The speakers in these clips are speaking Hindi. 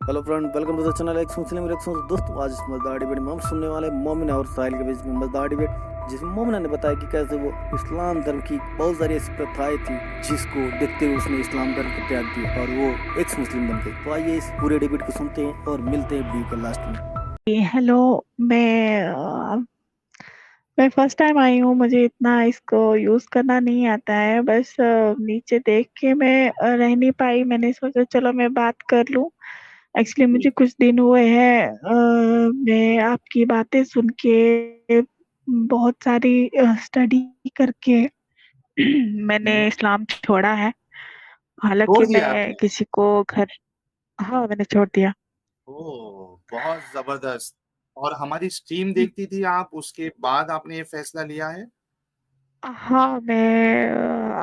Hello friend, welcome to the channel एक मुस्लिम रिएक्शन। दोस्तों, आज इस मजेदार डिबेट में हम सुनने वाले मोमिना और साहिल के बीच में मजेदार डिबेट, जिसमें मोमिना ने बताया कि कैसे वो इस्लाम धर्म की बहुत सारी ऐसी प्रथाएं थी जिसको देखते हुए उसने इस्लाम धर्म को त्याग दिया और वो एक्स मुस्लिम बन गई। तो आइए इस पूरे डिबेट को सुनते हैं और मिलते हैं वीडियो के लास्ट में। हेलो। मैं मैं फर्स्ट टाइम आई हूँ। मुझे इतना इसको यूज करना नहीं आता है। बस नीचे देख के मैं रह नहीं पाई। मैंने सोचा चलो मैं बात कर लूँ। एक्चुअली मुझे कुछ दिन हुए हैं, मैं आपकी बातें सुन के बहुत सारी स्टडी करके मैंने हम्म। इस्लाम छोड़ा है। छोड़ हालांकि दिया मैं आपने? किसी को घर, हाँ मैंने छोड़ दिया। ओह, बहुत जबरदस्त। और हमारी स्ट्रीम देखती थी आप, उसके बाद आपने ये फैसला लिया है? हाँ मैं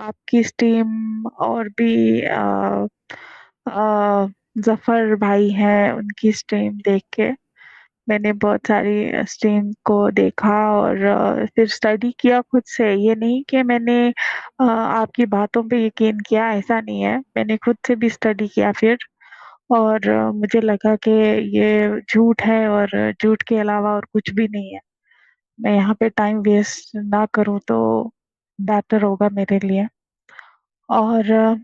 आपकी स्ट्रीम और भी जफर भाई हैं उनकी स्ट्रीम देख के मैंने बहुत सारी स्ट्रीम को देखा और फिर स्टडी किया खुद से। ये नहीं कि मैंने आपकी बातों पे यकीन किया, ऐसा नहीं है। मैंने खुद से भी स्टडी किया फिर, और मुझे लगा कि ये झूठ है और झूठ के अलावा और कुछ भी नहीं है। मैं यहाँ पे टाइम वेस्ट ना करूँ तो बेटर होगा मेरे लिए। और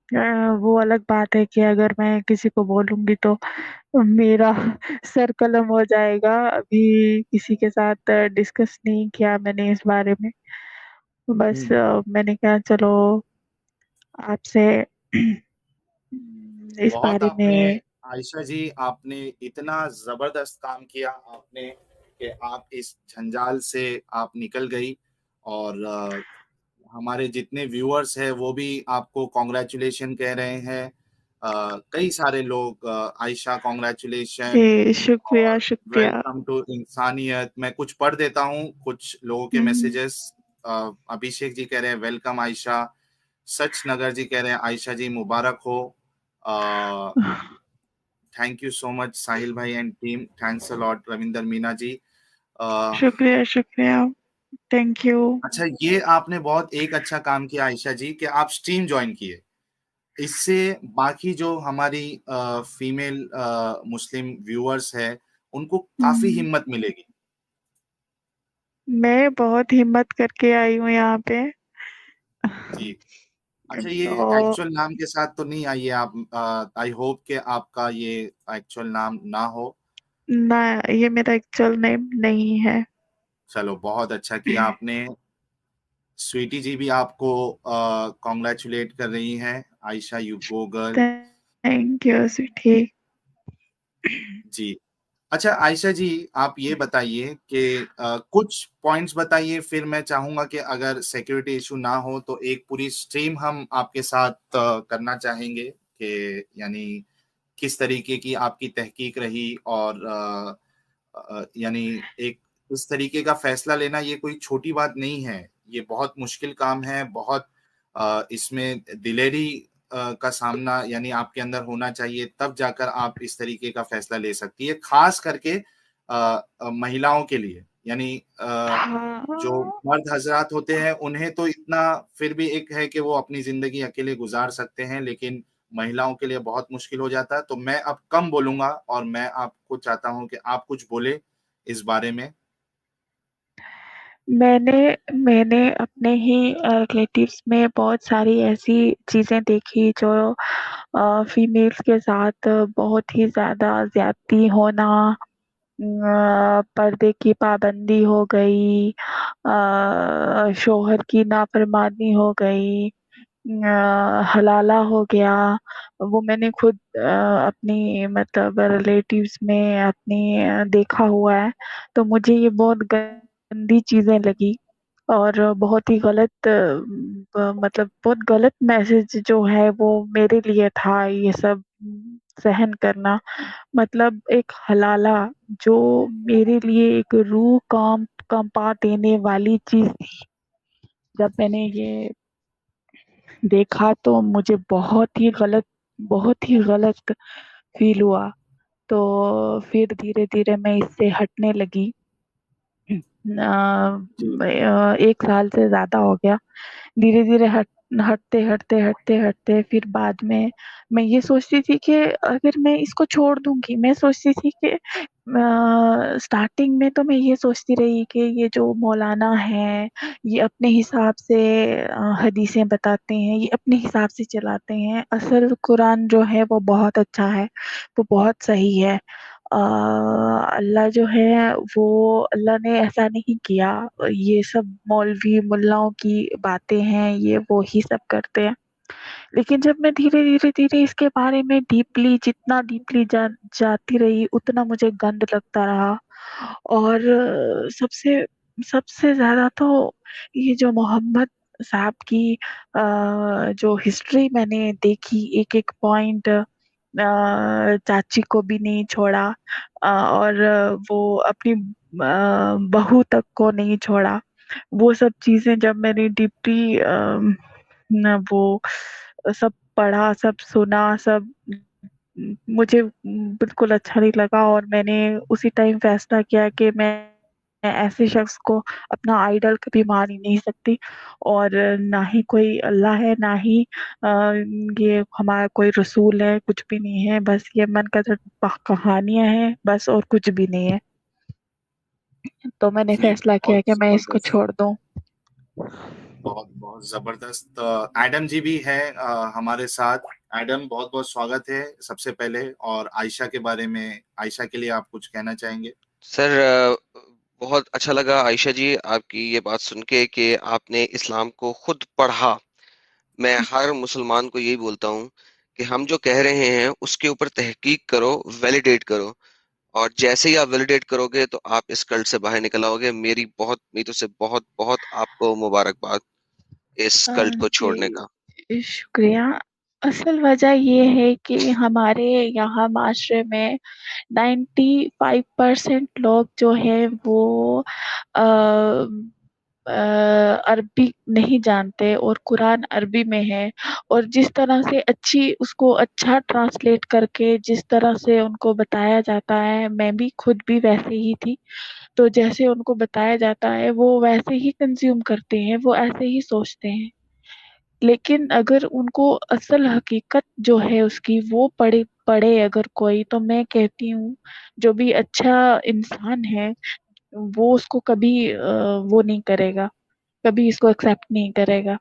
वो अलग बात है कि अगर मैं किसी को बोलूंगी तो मेरा सर कलम हो जाएगा। अभी किसी के साथ डिस्कस नहीं किया मैंने इस बारे में। बस हम्म। मैंने कहा चलो आपसे इस बहुत बारे आपने, में। आयशा जी, आपने इतना जबरदस्त काम किया आपने कि आप इस जंजाल से आप निकल गई। और हमारे जितने व्यूअर्स हैं वो भी आपको कॉन्ग्रेचुलेशन कह रहे हैं। कई सारे लोग, आयशा कॉन्ग्रेचुलेशन जी शुक्रिया और शुक्रिया। वेलकम टू इंसानियत। मैं कुछ पढ़ देता हूँ कुछ लोगों के हम्म। मैसेजेस। अभिषेक जी कह रहे हैं वेलकम आयशा। सच नगर जी कह रहे हैं आयशा जी मुबारक हो। Thank you so much Sahil भाई and team, thanks a lot Ravinder Meena ji. अ, शुक्रिया शुक्रिया। Thank you. अच्छा, ये आपने बहुत एक अच्छा काम किया आयशा जी कि आप स्ट्रीम ज्वाइन किए। इससे बाकी जो हमारी फीमेल मुस्लिम व्यूअर्स है उनको काफी हम्म, हिम्मत मिलेगी। मैं बहुत हिम्मत करके आई हूँ यहाँ पे। जी। अच्छा, ये तो एक्चुअल नाम के साथ तो नहीं आई है आप? आई होप कि आपका ये एक्चुअल नाम ना हो। ना, ये मेरा एक्चुअल नेम नहीं है। चलो, बहुत अच्छा किया आपने। स्वीटी जी भी आपको कॉन्ग्रेचुलेट कर रही हैं। Ayesha, you go girl. Thank you sweetie. जी। अच्छा आयशा जी, आप ये बताइए कि कुछ पॉइंट्स बताइए, फिर मैं चाहूंगा कि अगर सिक्योरिटी इशू ना हो तो एक पूरी स्ट्रीम हम आपके साथ करना चाहेंगे कि यानी किस तरीके की आपकी तहकीक रही। और यानी एक इस तरीके का फैसला लेना ये कोई छोटी बात नहीं है। ये बहुत मुश्किल काम है। बहुत इसमें दिलेरी का सामना यानी आपके अंदर होना चाहिए, तब जाकर आप इस तरीके का फैसला ले सकती है, खास करके महिलाओं के लिए। यानी जो हाँ, मर्द हजरात होते हैं उन्हें तो इतना फिर भी एक है कि वो अपनी जिंदगी अकेले गुजार सकते हैं, लेकिन महिलाओं के लिए बहुत मुश्किल हो जाता है। तो मैं अब कम बोलूंगा और मैं आपको चाहता हूं कि आप कुछ बोले इस बारे में। मैंने मैंने अपने ही रिलेटिव्स में बहुत सारी ऐसी चीजें देखी जो फीमेल्स के साथ बहुत ही ज्यादा ज्यादती होना, पर्दे की पाबंदी हो गई, शोहर की नाफरमानी हो गई, हलाला हो गया। वो मैंने खुद अपनी मतलब रिलेटिव्स में अपनी देखा हुआ है। तो मुझे ये बहुत गंदी चीजें लगी और बहुत ही गलत, मतलब बहुत गलत मैसेज जो है वो मेरे लिए था ये सब सहन करना। मतलब एक हलाला जो मेरे लिए एक रूह काम कंपा देने वाली चीज थी। जब मैंने ये देखा तो मुझे बहुत ही गलत फील हुआ। तो फिर धीरे धीरे मैं इससे हटने लगी। जी। 1 साल से ज्यादा हो गया। धीरे धीरे हटते फिर बाद में मैं ये सोचती थी कि अगर मैं इसको छोड़ दूंगी, मैं सोचती थी कि स्टार्टिंग में तो मैं ये सोचती रही कि ये जो मौलाना है ये अपने हिसाब से हदीसें बताते हैं, ये अपने हिसाब से चलाते हैं। असल कुरान जो है वो बहुत अच्छा है, वो बहुत सही है। अल्लाह जो है वो, अल्लाह ने ऐसा नहीं किया। ये सब मौलवी मुल्लाओं की बातें हैं, ये वो ही सब करते हैं। लेकिन जब मैं धीरे धीरे इसके बारे में डीपली, जितना डीपली जाती रही उतना मुझे गंद लगता रहा। और सबसे सबसे ज्यादा तो ये जो मोहम्मद साहब की जो हिस्ट्री मैंने देखी, एक एक पॉइंट, चाची को भी नहीं छोड़ा, और वो अपनी बहू तक को नहीं छोड़ा। वो सब चीजें जब मैंने डीपली न वो सब पढ़ा, सब सुना, सब मुझे बिल्कुल अच्छा नहीं लगा। और मैंने उसी टाइम फैसला किया कि मैं ऐसे शख्स को अपना आइडल कभी मान ही नहीं सकती। और ना ही कोई अल्लाह है, ना ही ये हमारा कोई रसूल है, कुछ भी नहीं है। बस ये मन का कहानियां हैं बस, और कुछ भी नहीं है। तो मैंने जी, फैसला किया बहुत कि मैं इसको जबरदस्त। छोड़ दूं। बहुत बहुत जबरदस्त। एडम जी भी है हमारे साथ। एडम, बहुत बहुत स्वागत है सबसे पहले। और आयशा के बारे में, आयशा के लिए आप कुछ कहना चाहेंगे? सर, बहुत अच्छा लगा आयशा जी आपकी ये बात सुन के कि आपने इस्लाम को खुद पढ़ा। मैं हर मुसलमान को यही बोलता हूँ कि हम जो कह रहे हैं उसके ऊपर तहकीक करो, वैलिडेट करो। और जैसे ही आप वैलिडेट करोगे तो आप इस कल्ट से बाहर निकल आओगे। मेरी तो से बहुत बहुत आपको मुबारकबाद इस कल्ट को छोड़ने का। जी शुक्रिया। असल वजह ये है कि हमारे यहाँ माशरे में 95% लोग जो है वो अ, अरबी नहीं जानते, और कुरान अरबी में है। और जिस तरह से अच्छी उसको अच्छा ट्रांसलेट करके जिस तरह से उनको बताया जाता है, मैं भी खुद भी वैसे ही थी। तो जैसे उनको बताया जाता है वो वैसे ही कंज्यूम करते हैं, वो ऐसे ही सोचते हैं। लेकिन अगर उनको असल हकीकत जो है उसकी वो पढ़े पढ़े अगर कोई, तो मैं कहती हूँ जो भी अच्छा इंसान है वो उसको कभी वो नहीं करेगा, कभी इसको एक्सेप्ट नहीं करेगा।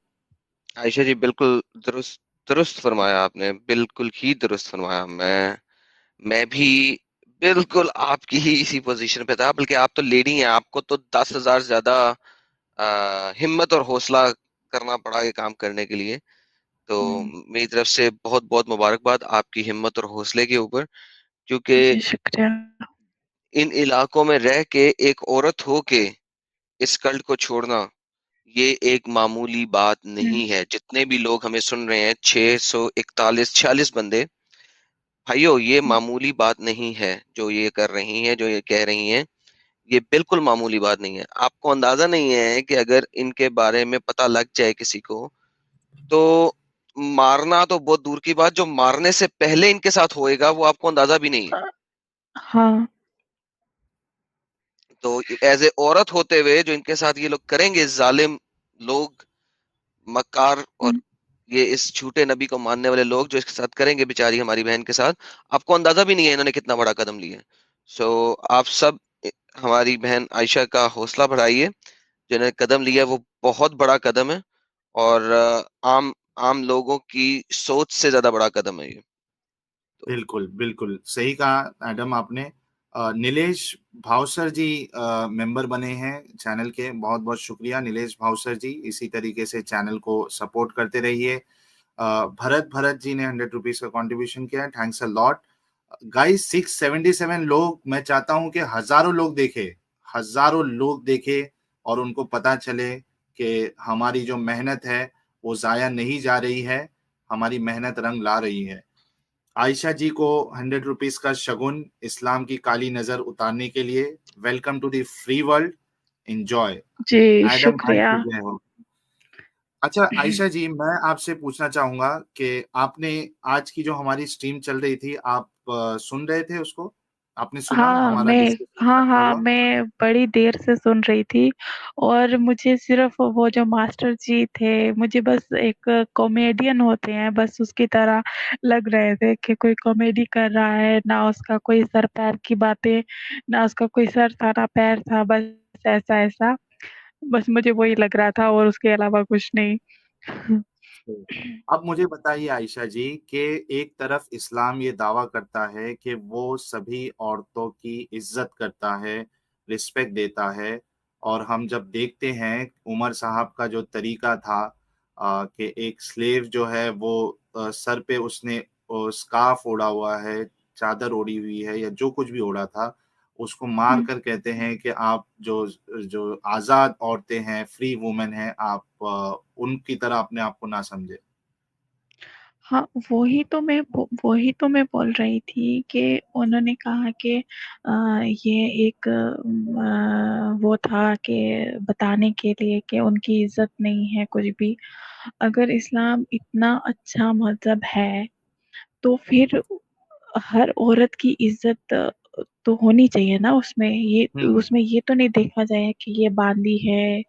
आयशा जी, बिल्कुल दुरुस्त दुरुस्त फरमाया आपने, बिल्कुल ही दुरुस्त फरमाया। मैं भी बिल्कुल आपकी ही इसी पोजीशन पे था। बल्कि आप तो लेडी हैं, आपको तो 10,000 ज्यादा हिम्मत और हौसला करना पड़ा ये काम करने के लिए। तो हम्म, मेरी तरफ से बहुत बहुत मुबारकबाद आपकी हिम्मत और हौसले के ऊपर। क्योंकि जी शुक्रिया। इन इलाकों में रह के एक औरत हो के इस कल्ट को छोड़ना, ये एक मामूली बात हम्म, नहीं है। जितने भी लोग हमें सुन रहे हैं, 641 46 बंदे, भाइयों, ये हम्म, मामूली बात नहीं है जो ये कर रही हैं, जो ये कह रही हैं। ये बिल्कुल मामूली बात नहीं है। आपको अंदाजा नहीं है कि अगर इनके बारे में पता लग जाए किसी को, तो मारना तो बहुत दूर की बात, जो मारने से पहले इनके साथ होएगा वो आपको अंदाजा भी नहीं है। हाँ। तो एज ए औरत होते हुए जो इनके साथ ये लोग करेंगे, जालिम लोग, मक्कार, और हम्म, ये इस झूठे नबी को मानने वाले लोग जो इसके साथ करेंगे बेचारी हमारी बहन के साथ, आपको अंदाजा भी नहीं है इन्होंने कितना बड़ा कदम लिया है। सो आप सब हमारी बहन आयशा का हौसला बढ़ाइए। जिन्होंने कदम लिया है वो बहुत बड़ा कदम है। और आम आम लोगों की सोच से ज्यादा बड़ा कदम है ये। तो बिल्कुल, बिल्कुल सही कहा एडम आपने। नीलेश भावसर जी मेंबर बने हैं चैनल के। बहुत बहुत शुक्रिया नीलेश भावसर जी, इसी तरीके से चैनल को सपोर्ट करते रहिए। भरत भरत जी ने 100 रुपीज का कंट्रीब्यूशन किया है, थैंक्स अ लॉट। गाइस 677 लोग, मैं चाहता हूं कि हजारों लोग देखे, हजारों लोग देखे, और उनको पता चले कि हमारी जो मेहनत है वो जाया नहीं जा रही है, हमारी मेहनत रंग ला रही है। आयशा जी को 100 रुपीज का शगुन, इस्लाम की काली नजर उतारने के लिए। Welcome to the free world, enjoy. जी एडम हाइट शुक्रिया। की जय हो। अच्छा आयशा जी, मैं आपसे पूछना चाहूंगा कि आपने आज की जो हमारी स्ट्रीम चल रही थी, आप सुन रहे थे उसको? आपने सुना हमारा डिस्कशन चलता हाँ, हुआ? मैं बड़ी देर से सुन रही थी और मुझे सिर्फ़ वो जो मास्टर जी थे, मुझे बस एक कॉमेडियन होते हैं, बस उसकी तरह लग रहे थे कि कोई कॉमेडी कर रहा है, ना उसका कोई सर-पैर की बातें, ना उसका कोई सर था, ना पैर था, बस ऐसा-ऐसा। बस मुझे वही लग रहा था और उसके अलावा कुछ नहीं। तो अब मुझे बताइए आयशा जी कि एक तरफ इस्लाम ये दावा करता है कि वो सभी औरतों की इज्जत करता है, रिस्पेक्ट देता है, और हम जब देखते हैं उमर साहब का जो तरीका था कि एक स्लेव जो है वो सर पे उसने स्कार्फ ओढ़ा हुआ है, चादर ओढ़ी हुई है या जो कुछ भी ओढ़ा था, उसको मार हुँ। कर कहते हैं कि आप जो जो आज़ाद औरतें हैं, फ्री वुमेन हैं, आप उनकी तरह अपने आप को ना समझें। हाँ, वही तो मैं बोल रही थी कि उन्होंने कहा कि ये एक वो था कि बताने के लिए कि उनकी इज़्ज़त नहीं है कुछ भी। अगर इस्लाम इतना अच्छा मज़हब है, तो फिर हर औरत की इज़्ज़त तो होनी चाहिए ना उसमें। हुँ, उसमें ये तो नहीं देखा जाए कि ये बांदी है,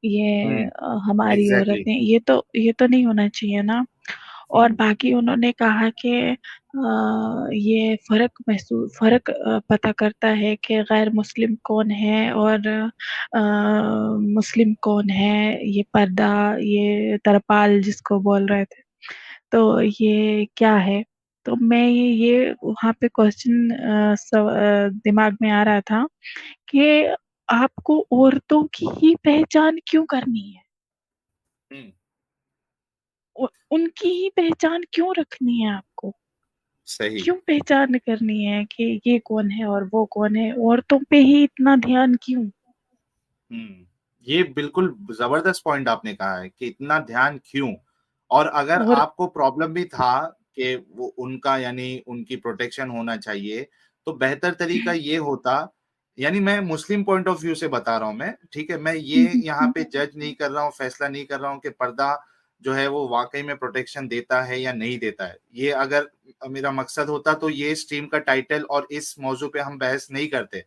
ये हुँ, हमारी औरत एग्ज़ैक्टली। है, ये तो नहीं होना चाहिए ना। और हुँ, बाकी उन्होंने कहा कि ये फ़र्क पता करता है कि गैर मुस्लिम कौन है और मुस्लिम कौन है, ये पर्दा, ये तरपाल जिसको बोल रहे थे। तो ये क्या है? तो मैं ये वहाँ पे क्वेश्चन दिमाग में आ रहा था कि आपको औरतों की ही पहचान क्यों करनी है? हुँ, उनकी ही पहचान क्यों रखनी है आपको? सही। क्यों पहचान करनी है कि ये कौन है और वो कौन है? औरतों पे ही इतना ध्यान क्यों? हुँ, ये बिल्कुल ज़बरदस्त पॉइंट आपने कहा है कि इतना ध्यान क्यों? और अगर और आपको प्रॉब्लम भी था कि वो उनका यानी उनकी प्रोटेक्शन होना चाहिए, तो बेहतर तरीका ये होता, यानी मैं मुस्लिम पॉइंट ऑफ व्यू से बता रहा हूँ मैं, ठीक है? मैं हुँ, ये हुँ, यहाँ हुँ। पे जज नहीं कर रहा हूँ, फैसला नहीं कर रहा हूँ कि पर्दा जो है वो वाक़ई में प्रोटेक्शन देता है या नहीं देता है। ये अगर मेरा मकसद होता तो ये स्ट्रीम का टाइटल और इस मौज़ू पे हम बहस नहीं करते,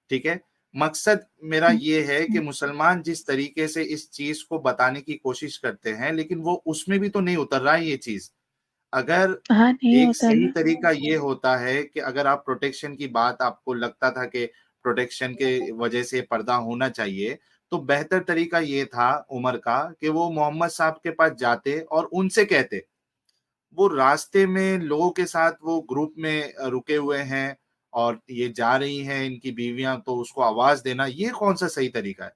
ठीक है? मकसद मेरा हुँ, ये है कि हुँ। मुसलमान जिस तरीके से इस चीज़ को बताने की कोशिश करते हैं, लेकिन वो उसमें भी तो नहीं उतर रहा है ये चीज़। अगर हाँ, नहीं एक होता है सही ना। तरीका ये होता है कि अगर आप प्रोटेक्शन की बात आपको लगता था कि प्रोटेक्शन के वजह से पर्दा होना चाहिए, तो बेहतर तरीका ये था उमर का कि वो मोहम्मद साहब के पास जाते और उनसे कहते। वो रास्ते में लोगों के साथ वो ग्रुप में रुके हुए हैं और ये जा रही हैं इनकी बीवियाँ, तो उसको आवाज़ देना, ये कौन-सा सही तरीका है?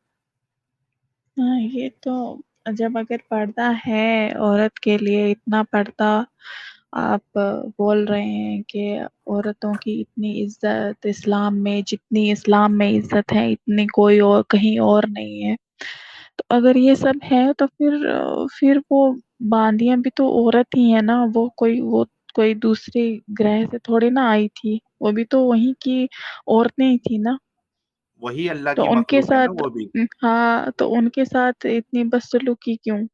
हाँ, ये तो जब अगर पर्दा है औरत के लिए इतना पर्दा आप बोल रहे हैं कि औरतों की इतनी इज़्ज़त इस्लाम में जितनी इस्लाम में इज़्ज़त है, इतनी कोई और कहीं और नहीं है। तो अगर ये सब है तो फिर वो बांदियाँ भी तो औरत ही है ना, वो कोई दूसरे ग्रह से थोड़ी ना आई थी, वो भी तो वहीं की औरतें ही थी ना। वही अल्लाह तो की उनके मखलूक है ना साथ वो भी। हाँ, तो उनके साथ इतनी बदसलूकी क्यों?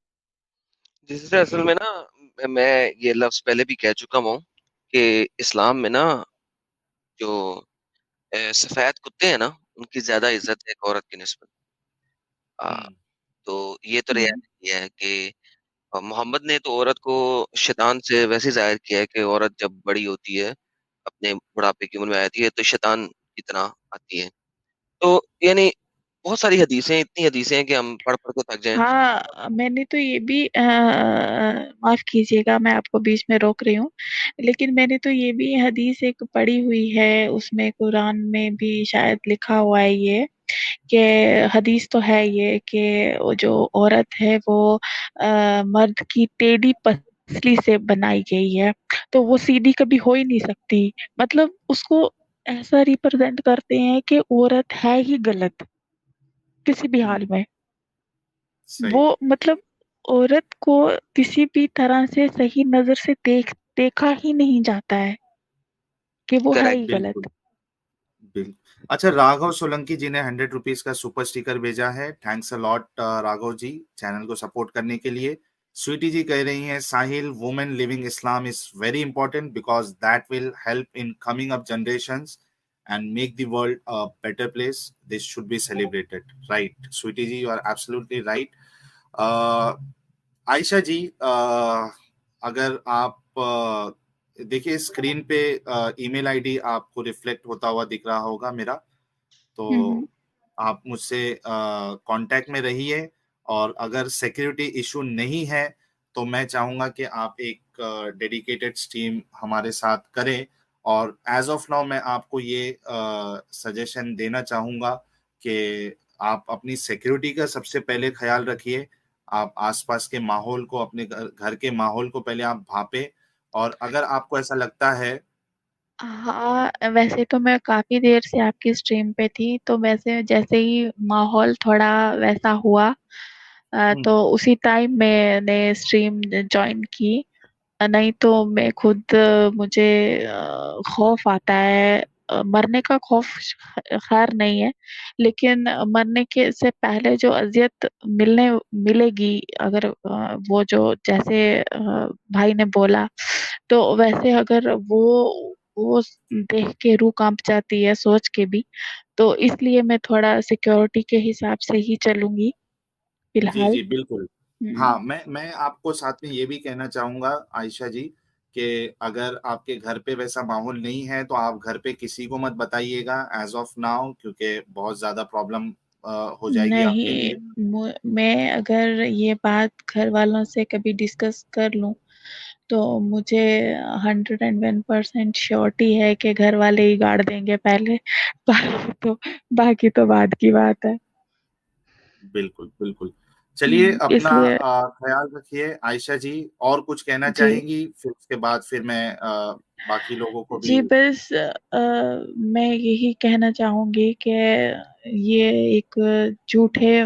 जिससे असल में ना मैं ये लफ्ज़ पहले भी कह चुका हूँ कि इस्लाम में ना जो सफ़ेद कुत्ते हैं ना, उनकी ज़्यादा इज़्ज़त है एक औरत की निस्बत। अ, हुँ, तो ये तो हुँ। रियलिटी है कि मोहम्मद ने तो औरत को शैतान से वैसे ज़ाहिर किया है कि औरत जब बड़ी होती है, अपने बुढ़ापे की उम्र में आती है, तो शैतान की तरह आती है। तो यानी बहुत सारी हदीसें इतनी हदीसें हैं कि हम पढ़-पढ़ के थक जाएँ। हाँ, मैंने तो ये भी माफ़ कीजिएगा मैं आपको बीच में रोक रही हूँ, लेकिन मैंने तो ये भी हदीस एक पढ़ी हुई है, उसमें कुरान में भी शायद लिखा हुआ है ये कि हदीस तो है ये कि वो जो औरत है वो मर्द की टेढ़ी पसली से बनाई गई है, तो वो सीधी कभी हो ही नहीं सकती। मतलब उसको ऐसा रिप्रेज़ेंट करते हैं कि औरत है ही गलत, किसी भी हुँ, हाल में। वो सही। मतलब औरत को किसी भी तरह से सही नज़र से देखा ही नहीं जाता है कि वो है करेक्ट। ही बिल्कुल, गलत। अच्छा, राघव सोलंकी जी ने ₹100 का सुपर स्टिकर भेजा है। Thanks a lot Raghav ji, channel को सपोर्ट करने के लिए। स्वीटी जी कह रही हैं, Sahil, women living Islam is very important because that will help in coming up generations and make the world a better place, this should be celebrated. Right, Sweetie ji, you are absolutely right. Ayesha ji, अगर आप देखिए स्क्रीन पे ईमेल आईडी आपको रिफ्लेक्ट होता हुआ दिख रहा होगा मेरा, तो आप मुझसे कांटेक्ट में रहिए, और अगर सिक्योरिटी इशू नहीं है तो मैं चाहूंगा कि आप एक डेडिकेटेड स्ट्रीम हमारे साथ करें। और एज ऑफ नाउ मैं आपको ये सजेशन देना चाहूंगा कि आप अपनी सिक्योरिटी का सबसे पहले ख्याल रखिए। आप आसपास के माहौल को, अपने घर के माहौल को पहले आप भांपे, और अगर आपको ऐसा लगता है। हाँ, वैसे तो मैं काफी देर से आपकी स्ट्रीम पे थी, तो वैसे जैसे ही माहौल थोड़ा वैसा हुआ तो उसी टाइम मैंने स्ट्रीम ज्वाइन की। नहीं तो मैं खुद मुझे खौफ आता है, मरने का खौफ खैर नहीं है, लेकिन मरने के से पहले जो अजियत मिलेगी, अगर वो जो जैसे भाई ने बोला, तो वैसे अगर वो देख के रूह कांप जाती है सोच के भी, तो इसलिए मैं थोड़ा सिक्योरिटी के हिसाब से ही चलूंगी जी फिलहाल। जी बिल्कुल। हाँ, मैं आपको साथ में ये भी कहना चाहूंगा आयशा जी, कि अगर आपके घर पे वैसा माहौल नहीं है तो आप घर पे किसी को मत बताइएगा एज ऑफ नाउ, क्योंकि बहुत ज्यादा प्रॉब्लम हो जाएगी आपके नहीं, लिए। मैं अगर ये बात घर वालों से कभी डिस्कस कर लूं तो मुझे 101% श्योरिटी है कि घर वाले ही गाड़ देंगे पहले। बाकी तो बाद की बात है। बिल्कुल बिल्कुल। चलिए, अपना इसलिए ख्याल रखिए आयशा जी। और कुछ कहना जी चाहेंगी? फिर उसके बाद फिर मैं बाकी लोगों को भी। जी बस मैं यही कहना चाहूंगी कि ये एक झूठे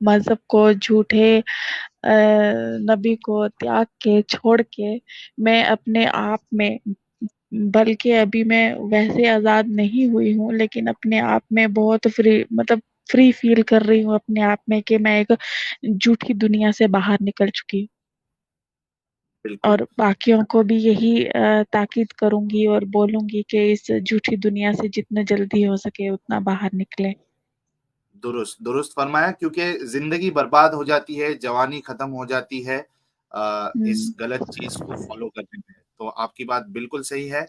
मजहब को, झूठे नबी को त्याग के, छोड़ के, मैं अपने आप में, बल्कि अभी मैं वैसे आजाद नहीं हुई हूँ, लेकिन अपने आप में बहुत फ्री, मतलब फ्री फील कर रही हूँ अपने आप में कि मैं एक झूठी दुनिया से बाहर निकल चुकी हूँ। बिल्कुल और बाकियों को भी यही ताकीद करूंगी और बोलूंगी कि इस झूठी दुनिया से जितना जल्दी हो सके उतना बाहर निकले। दुरुस्त दुरुस्त फरमाया, क्योंकि जिंदगी बर्बाद हो जाती है, जवानी खत्म हो जाती है इस गलत चीज को फॉलो करने में। तो आपकी बात बिल्कुल सही है।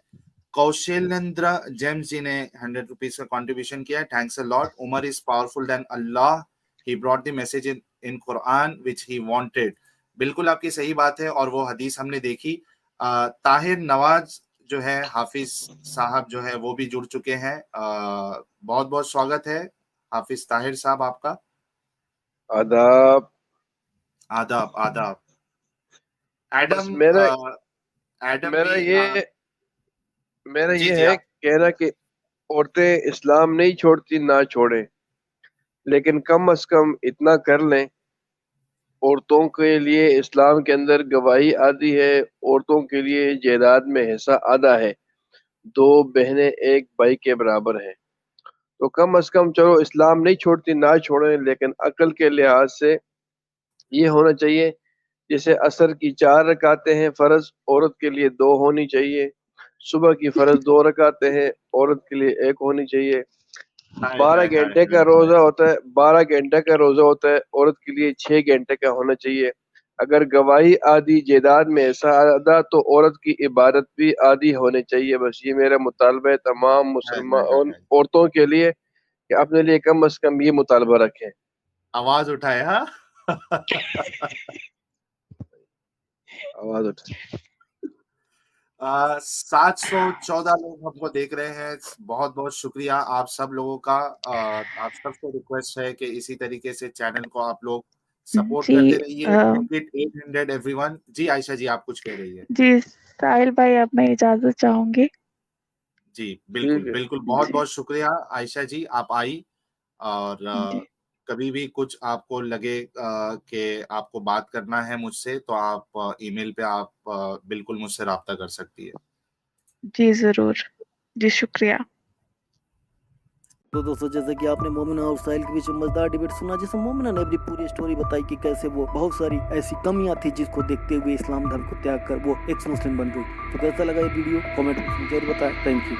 कौशलेंद्र जेम्स जी ने 100 रुपीज का कंट्रीब्यूशन किया, thanks a lot. Umar is powerful then Allah, he brought the message in Quran which he wanted. बिल्कुल आपकी सही बात है, और वो हदीस हमने देखी। ताहिर नवाज जो है, हाफिज साहब जो है, वो भी जुड़ चुके हैं। बहुत बहुत स्वागत है हाफिज ताहिर साहब आपका। आदाब। आदाब आदाब। बस एडम एडम मेरा भी जी ये जी है आप। कहना कि औरतें इस्लाम नहीं छोड़ती, ना छोड़ें, लेकिन कम से कम इतना कर लें, औरतों के लिए इस्लाम के अंदर गवाही आदि है, औरतों के लिए जायदाद में हिस्सा आधा है, 2 बहनें एक भाई के बराबर है। तो कम से कम चलो इस्लाम नहीं छोड़ती, ना छोड़ें, लेकिन अकल के लिहाज से ये होना चाहिए, जैसे असर की 4 रकातें हैं फर्ज, औरत के लिए 2 होनी चाहिए। सुबह की फर्ज 2 रकातें हैं, औरत के लिए 1 होनी चाहिए। हाय 12 हाय हाय घंटे का हाय हाय। रोजा होता है, 12 घंटे का रोजा होता है, औरत के लिए 6 घंटे का होना चाहिए। अगर गवाही आदि जायदाद में ऐसा आधा, तो औरत की इबादत भी आदि होनी चाहिए। बस ये मेरा मुतालबा है तमाम हाय हाय हाय मुसलमान हाय। औरतों के लिए कि अपने लिए कम से कम ये मुतालबा रखें। आवाज उठाए। हाँ। आवाज उठा। 714 लोग हमको देख रहे हैं। बहुत बहुत शुक्रिया आप सब लोगों का। आप सबसे रिक्वेस्ट है कि इसी तरीके से चैनल को आप लोग सपोर्ट जी करते रहिए। Make it 800 everyone. जी आयशा जी, आप कुछ कह रही है? जी साहिल भाई, अब मैं इजाजत चाहूंगी। जी बिल्कुल ठीक है। बिल्कुल, बहुत जी बहुत शुक्रिया आयशा जी, आप आई। और जी कभी भी कुछ आपको लगे कि आपको बात करना है मुझसे, तो आप ईमेल पे आप बिल्कुल मुझसे राब्ता कर सकती है। जी जरूर। जी शुक्रिया। तो दोस्तों, जैसे कि आपने मोमिना और साहिल के बीच में मजेदार डिबेट सुना, जिसमें मोमिना ने अपनी पूरी स्टोरी बताई कि कैसे वो बहुत सारी ऐसी कमियां थी जिसको देखते हुए इस्लाम धर्म को त्याग कर वो एक्स मुस्लिम बन गई। तो कैसा लगा ये वीडियो? कमेंट में जरूर बताएं। Thank you.